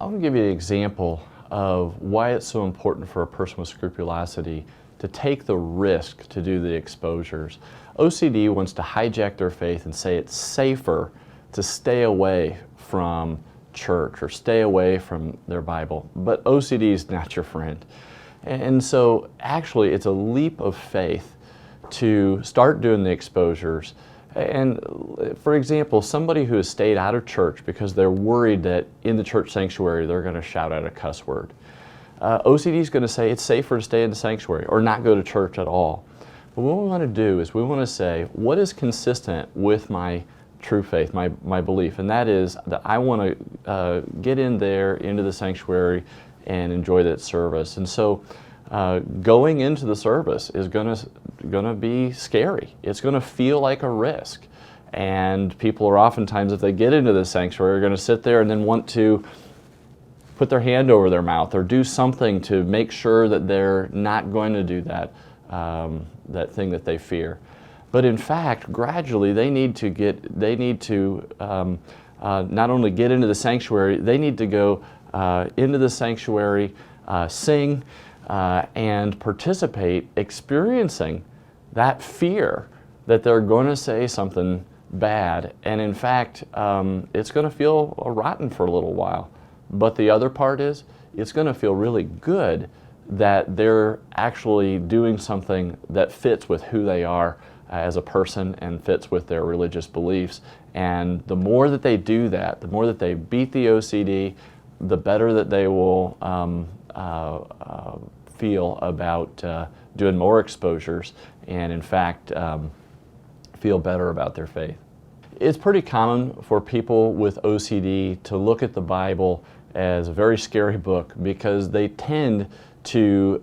I'm going to give you an example of why it's so important for a person with scrupulosity to take the risk to do the exposures. OCD wants to hijack their faith and say it's safer to stay away from church or stay away from their Bible, but OCD is not your friend. And so actually it's a leap of faith to start doing the exposures. And for example, somebody who has stayed out of church because they're worried that in the church sanctuary they're going to shout out a cuss word. OCD is going to say it's safer to stay in the sanctuary or not go to church at all. But what we want to do is we want to say, what is consistent with my true faith, my belief? And that is that I want to get in there into the sanctuary and enjoy that service. And so going into the service is going to be scary. It's going to feel like a risk. And people are oftentimes, if they get into the sanctuary, are going to sit there and then want to put their hand over their mouth or do something to make sure that they're not going to do that, that thing that they fear. But in fact, gradually they need to not only get into the sanctuary, they need to go into the sanctuary, sing, and participate, experiencing that fear that they're going to say something bad. And in fact, it's going to feel rotten for a little while. But the other part is, it's going to feel really good that they're actually doing something that fits with who they are as a person and fits with their religious beliefs. And the more that they do that, the more that they beat the OCD, the better that they will feel about doing more exposures and in fact feel better about their faith. It's pretty common for people with OCD to look at the Bible as a very scary book because they tend to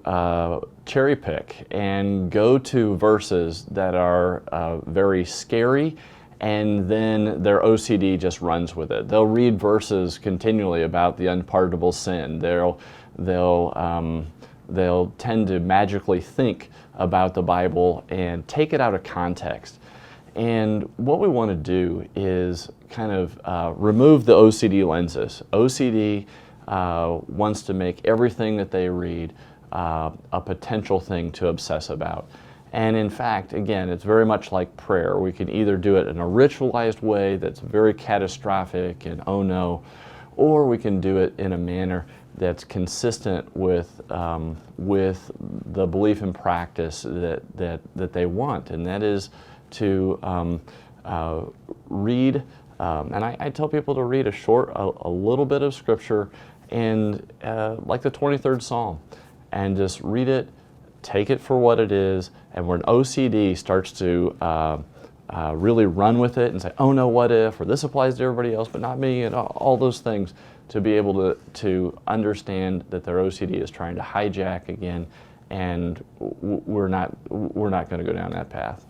cherry pick and go to verses that are very scary, and then their OCD just runs with it. They'll read verses continually about the unpardonable sin. They'll tend to magically think about the Bible and take it out of context. And what we want to do is kind of remove the OCD lenses. OCD wants to make everything that they read a potential thing to obsess about. And in fact, again, it's very much like prayer. We can either do it in a ritualized way that's very catastrophic and oh no, or we can do it in a manner that's consistent with the belief and practice that they want, and that is to read. And I tell people to read a little bit of scripture, and like the 23rd Psalm, and just read it, take it for what it is, and when OCD starts to really run with it and say, oh no, what if, or this applies to everybody else but not me, and all those things, to be able to understand that their OCD is trying to hijack again, and we're not going to go down that path.